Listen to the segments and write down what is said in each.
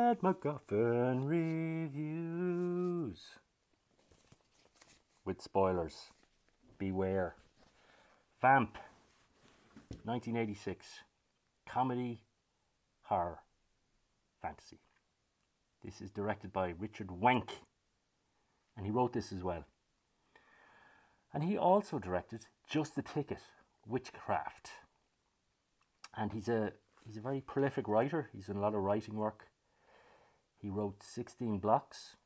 at MacGuffin Reviews. With spoilers. Beware. Vamp. 1986. Comedy, horror, fantasy. This is directed by Richard Wenk. And he wrote this as well. And he also directed Just the Ticket, Witchcraft. And he's a very prolific writer. He's done a lot of writing work. He wrote 16 Blocks,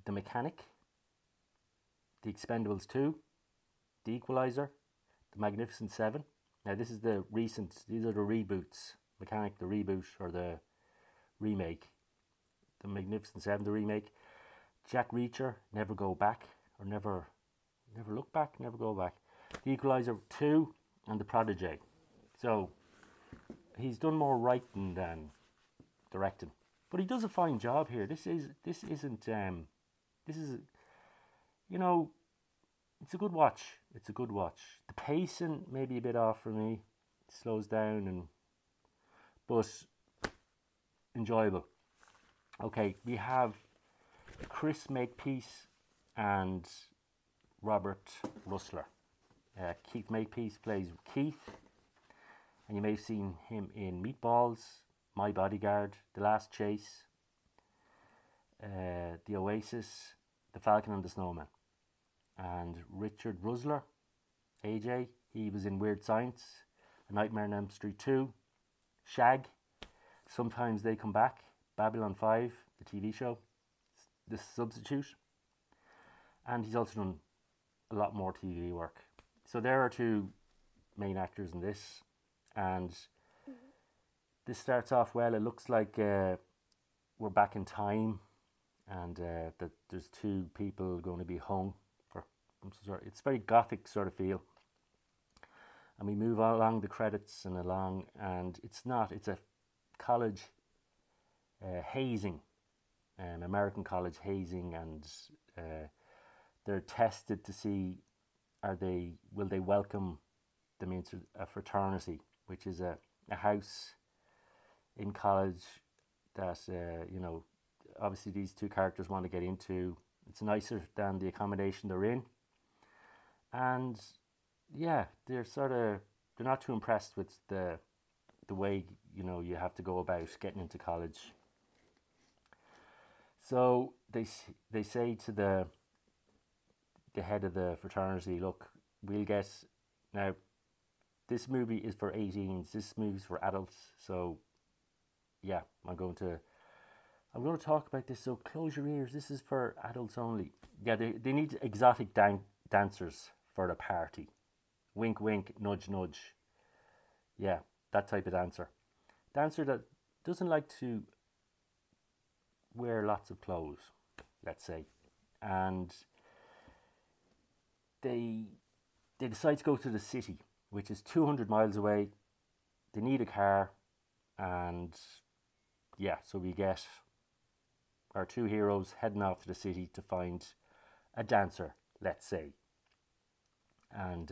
The Mechanic, The Expendables 2, The Equalizer, The Magnificent Seven. Now this is the recent, these are the reboots. Mechanic, the reboot, or the remake. The Magnificent Seven, the remake. Jack Reacher, Never Go Back, or Never Look Back, Never Go Back. The Equalizer 2, and The Prodigy. So, he's done more writing than directing. But he does a fine job here. This is, you know, it's a good watch. It's a good watch. The pacing may be a bit off for me. It slows down, but enjoyable. Okay, we have Chris Makepeace and Robert Rusler. Keith Makepeace plays Keith, and you may have seen him in Meatballs, My Bodyguard, The Last Chase, The Oasis, The Falcon and the Snowman. And Richard Rusler, AJ, he was in Weird Science, A Nightmare on Elm Street 2, Shag, Sometimes They Come Back, Babylon 5, the TV show, The Substitute. And he's also done a lot more TV work. So there are two main actors in this. And this starts off well. It looks like we're back in time, and that there's two people going to be hung. It's very gothic sort of feel. And we move along the credits and it's a college hazing, American college hazing, and they're tested to see will they welcome them into a fraternity, which is a house in college that, obviously these two characters want to get into. It's nicer than the accommodation they're in. And yeah, they're not too impressed with the way, you have to go about getting into college. So they say to the head of the fraternity, look, now this movie is for 18s, this movie's for adults, so yeah, I'm going to talk about this, so close your ears, this is for adults only. Yeah, they need exotic dancers for the party. Wink, wink, nudge, nudge. Yeah, that type of dancer. Dancer that doesn't like to wear lots of clothes, let's say. And they decide to go to the city, which is 200 miles away. They need a car, and yeah, so we get our two heroes heading off to the city to find a dancer, let's say. And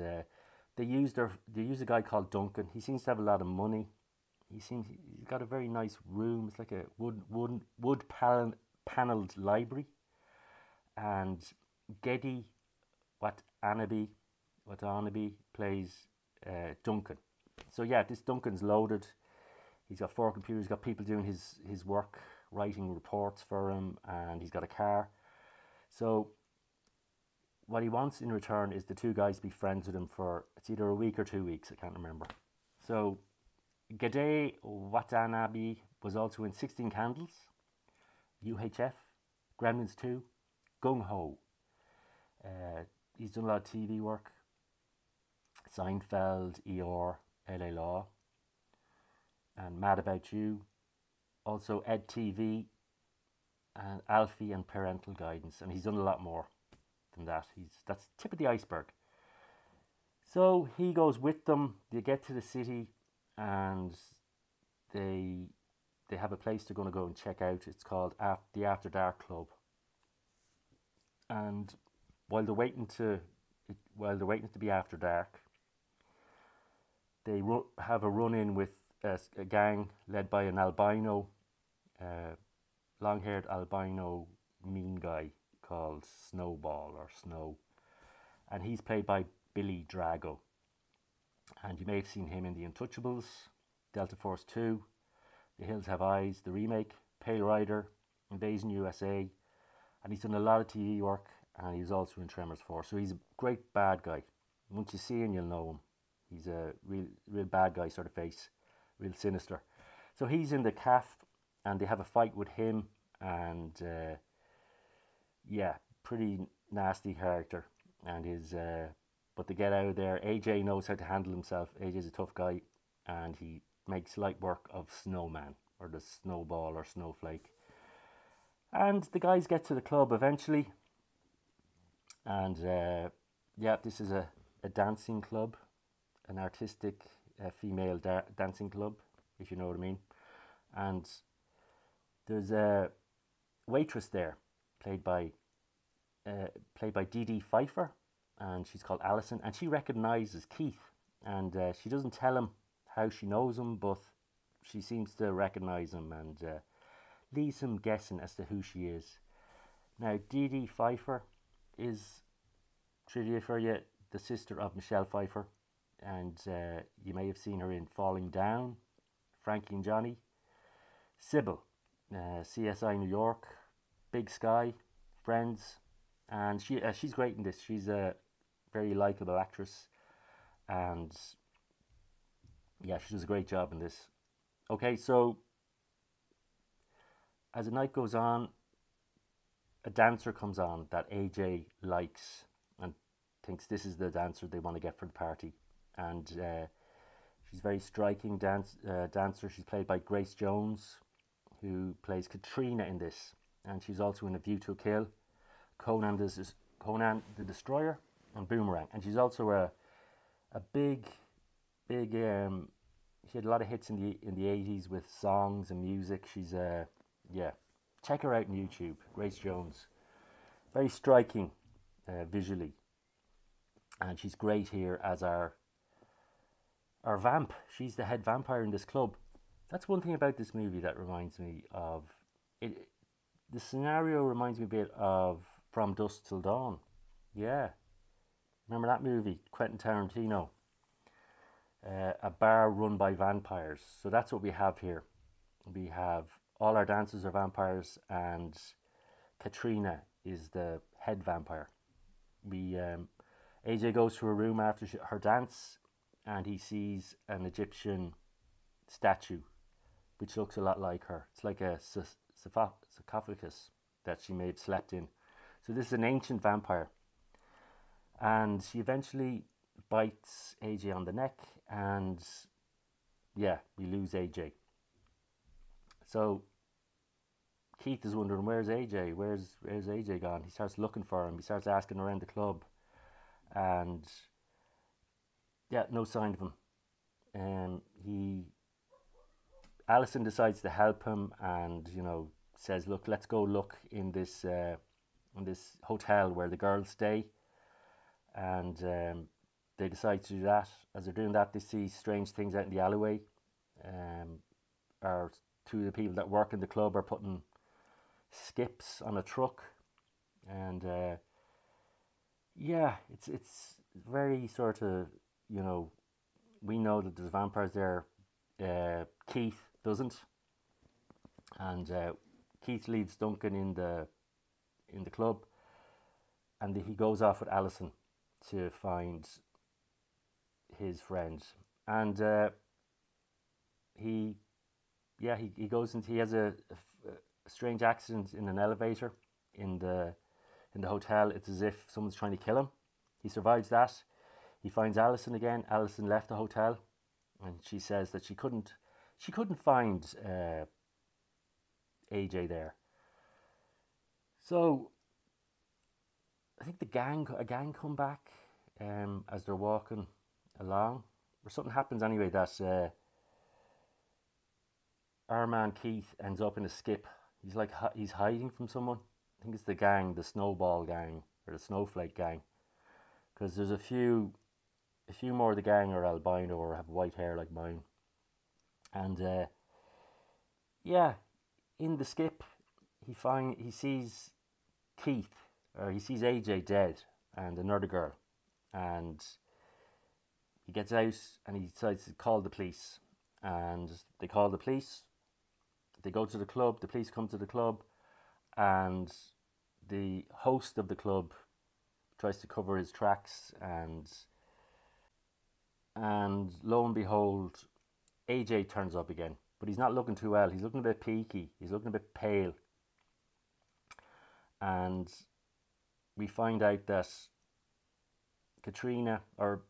they use a guy called Duncan. He seems to have a lot of money. He's got a very nice room. It's like a wood panelled library. And Geddy Watanabe plays Duncan. So yeah, this Duncan's loaded. He's got 4 computers. He's got people doing his work, writing reports for him, and he's got a car. So what he wants in return is the two guys to be friends with him for, it's either a week or 2 weeks, I can't remember. So Gede Watanabe was also in 16 Candles, UHF, Gremlins 2, Gung Ho. He's done a lot of TV work, Seinfeld, ER, LA Law, and Mad About You. Also Ed TV, and Alfie and Parental Guidance, and he's done a lot more than that. That's tip of the iceberg. So he goes with them. They get to the city, and they have a place they're going to go and check out. It's called the After Dark Club. And while they're waiting to be after dark, they have a run-in with a gang led by an albino long-haired albino mean guy called Snowball or Snow, and he's played by Billy Drago. And you may have seen him in The Untouchables, Delta Force 2, The Hills Have Eyes, the remake, Pale Rider, Invasion USA, and he's done a lot of TV work, and he's also in Tremors 4. So he's a great bad guy. Once you see him, you'll know him. He's a real bad guy sort of face, real sinister. So he's in the calf, and they have a fight with him, and yeah, pretty nasty character. And his but they get out of there. AJ knows how to handle himself. AJ's a tough guy, and he makes light work of Snowman, or the Snowball or Snowflake. And the guys get to the club eventually, and yeah, this is a dancing club, an artistic female dancing club, if you know what I mean. And there's a waitress there, played by Dee Dee Pfeiffer, and she's called Alison, and she recognizes Keith, and she doesn't tell him how she knows him, but she seems to recognize him, and leaves him guessing as to who she is. Now, Dee Dee Pfeiffer is, trivia for you, the sister of Michelle Pfeiffer, and you may have seen her in Falling Down, Frankie and Johnny, Sybil, CSI New York, Big Sky, Friends, and she's great in this. She's a very likable actress, and yeah, she does a great job in this. Okay, so as the night goes on, a dancer comes on that AJ likes and thinks this is the dancer they want to get for the party. And she's a very striking dancer. She's played by Grace Jones, who plays Katrina in this. And she's also in A View to a Kill, Conan the Destroyer, and Boomerang. And she's also a big she had a lot of hits in the 80s with songs and music. She's yeah, check her out on YouTube, Grace Jones. Very striking visually, and she's great here as our vamp. She's the head vampire in this club. That's one thing about this movie that reminds me of it. The scenario reminds me a bit of From Dusk Till Dawn. Yeah, remember that movie, Quentin Tarantino? A bar run by vampires. So that's what we have here. We have all our dancers are vampires, and Katrina is the head vampire. AJ goes to her room after her dance, and he sees an Egyptian statue which looks a lot like her. It's like a sarcophagus that she may have slept in. So this is an ancient vampire, and she eventually bites AJ on the neck, and yeah, we lose AJ. So Keith is wondering, where's AJ? Where's AJ gone? He starts looking for him. He starts asking around the club, and yeah, no sign of him. Alison decides to help him, and says, "Look, let's go look in this hotel where the girls stay." And they decide to do that. As they're doing that, they see strange things out in the alleyway. Or two of the people that work in the club are putting skips on a truck, and yeah, it's very sort of, we know that there's vampires there. Keith doesn't, and Keith leaves Duncan in the club, and he goes off with Alison to find his friend, and he goes into, he has a strange accident in an elevator in the hotel. It's as if someone's trying to kill him. He survives that. He finds Alison again. Alison left the hotel, and she says that she couldn't find AJ there. So I think a gang come back as they're walking along, or something happens anyway that our man Keith ends up in a skip. He's hiding from someone. I think it's the gang, the Snowball gang or the Snowflake gang, because there's a few more of the gang are albino or have white hair like mine. And yeah, in the skip he sees Keith, or he sees AJ dead and another girl, and he gets out and he decides to call the police. And they call the police. They go to the club. The police come to the club, and the host of the club tries to cover his tracks, and lo and behold, AJ turns up again. But he's not looking too well. He's looking a bit peaky. He's looking a bit pale. And we find out that Katrina, or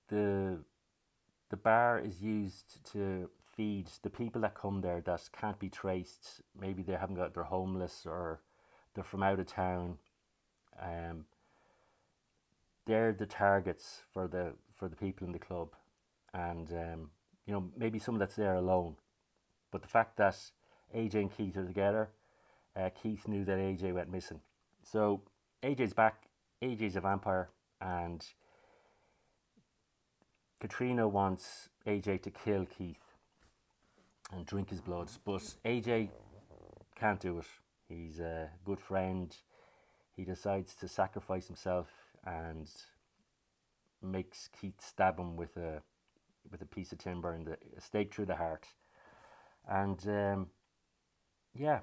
the bar is used to feed the people that come there that can't be traced. Maybe they haven't got, they're homeless, or they're from out of town. They're the targets for the people in the club, and you know, maybe someone that's there alone. But the fact that AJ and Keith are together, Keith knew that AJ went missing. So AJ's back. AJ's a vampire, and Katrina wants AJ to kill Keith and drink his blood, but AJ can't do it. He's a good friend. He decides to sacrifice himself and makes Keith stab him with a piece of timber and a stake through the heart. And yeah,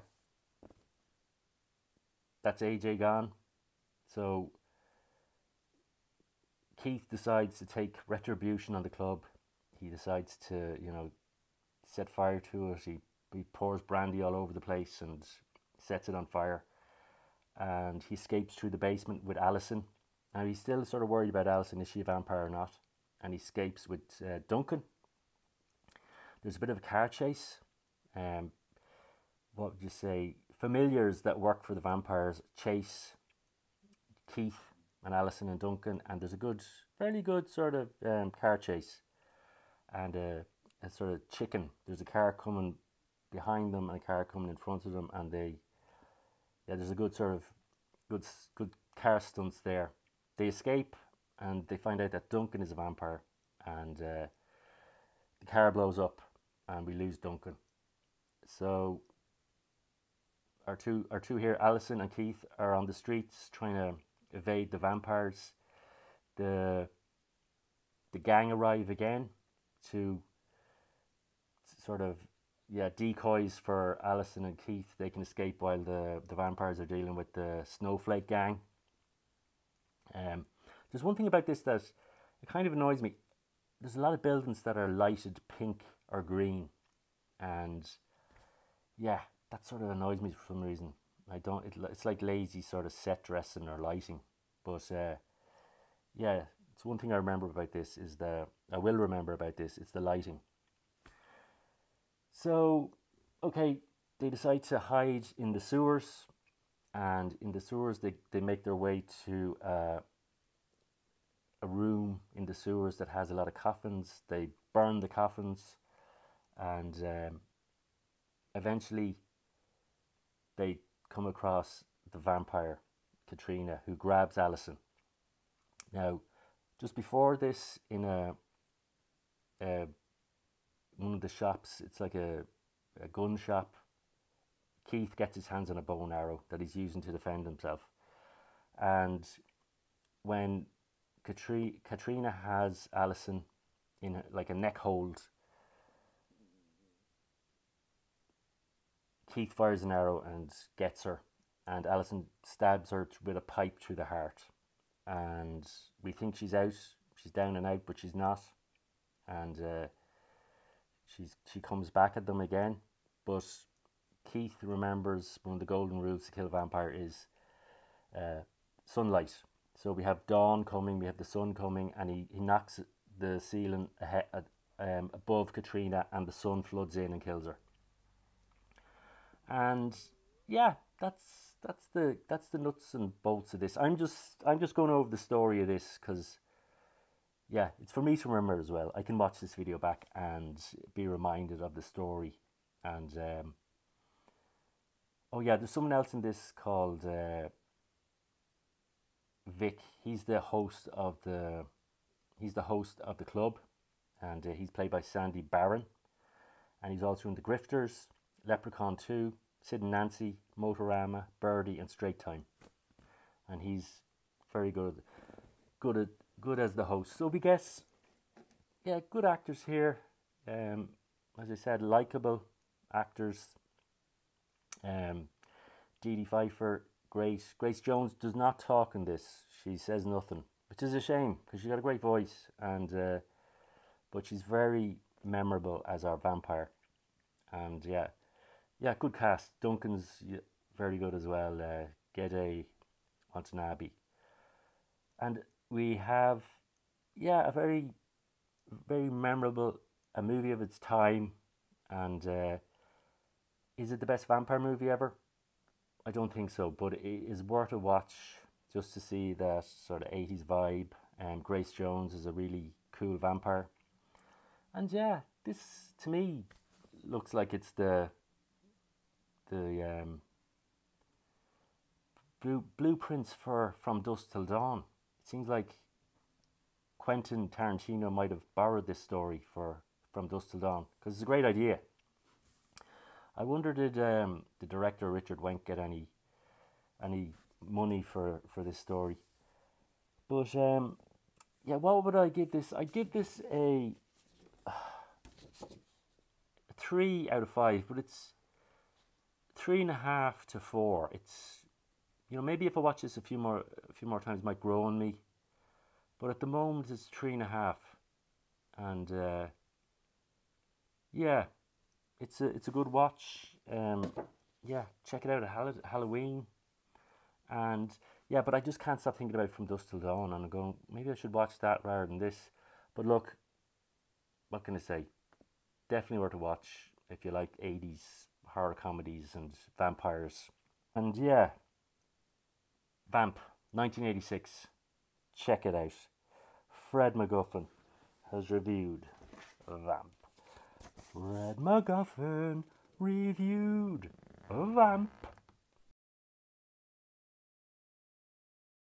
that's AJ gone. So Keith decides to take retribution on the club. He decides to, you know, set fire to it. He pours brandy all over the place and sets it on fire. And he escapes through the basement with Alison. Now he's still sort of worried about Alison. Is she a vampire or not? And he escapes with Duncan. There's a bit of a car chase. What would you say? Familiars that work for the vampires chase Keith and Alison and Duncan, and there's a fairly good sort of car chase, and a sort of chicken. There's a car coming behind them and a car coming in front of them, and there's a good sort of good car stunts there. They escape, and they find out that Duncan is a vampire, and the car blows up, and we lose Duncan. So our two here, Alison and Keith, are on the streets trying to evade the vampires. The gang arrive again to sort of decoys for Alison and Keith. They can escape while the vampires are dealing with the Snowflake gang. There's one thing about this that it kind of annoys me. There's a lot of buildings that are lighted pink or green, and yeah, that sort of annoys me for some reason. It's like lazy sort of set dressing or lighting. But yeah, it's one thing I remember about this is it's the lighting. So, okay, they decide to hide in the sewers, and in the sewers they make their way to a room in the sewers that has a lot of coffins. They burn the coffins, and eventually they come across the vampire Katrina, who grabs Alison. Now, just before this, in one of the shops, it's like a gun shop, Keith gets his hands on a bow and arrow that he's using to defend himself. And when Katrina has Alison in like a neck hold, Keith fires an arrow and gets her, and Alison stabs her with a pipe through the heart. And we think she's out, she's down and out, but she's not. And she comes back at them again. But Keith remembers one of the golden rules to kill a vampire is sunlight. So we have dawn coming, we have the sun coming, and he knocks the ceiling above Katrina, and the sun floods in and kills her. And yeah, that's the nuts and bolts of this. I'm just going over the story of this because yeah, it's for me to remember as well. I can watch this video back and be reminded of the story. And oh yeah, there's someone else in this called Vic. He's the host of the club, and he's played by Sandy Barron, and he's also in The Grifters. Leprechaun 2, Sid and Nancy, Motorama, Birdie, and Straight Time. And he's very good, good as the host. So we guess, yeah, good actors here. As I said, likable actors. Dee Dee Pfeiffer, great. Grace Jones does not talk in this. She says nothing, which is a shame because she's got a great voice, and but she's very memorable as our vampire. And yeah, good cast. Duncan's very good as well. Gede Watanabe, and we have a very memorable a movie of its time. And is it the best vampire movie ever? I don't think so, but it is worth a watch just to see that sort of 80s vibe. And Grace Jones is a really cool vampire. And yeah, this to me looks like it's the blueprints for From Dusk Till Dawn. It seems like Quentin Tarantino might have borrowed this story for From Dusk Till Dawn because it's a great idea. I wonder did the director Richard Wenk get any money for this story? But yeah, what would I give this? I'd give this a 3 out of 5, but it's 3.5 to 4. It's, you know, maybe if I watch this a few more times, it might grow on me. But at the moment, it's 3.5, and yeah, it's a good watch. Yeah, check it out at Halloween, and yeah, but I just can't stop thinking about From Dusk Till Dawn, and I'm going, maybe I should watch that rather than this. But look, what can I say? Definitely worth a watch if you like 80s horror comedies and vampires. And yeah, Vamp, 1986. Check it out. Fred MacGuffin has reviewed Vamp. Fred MacGuffin reviewed Vamp.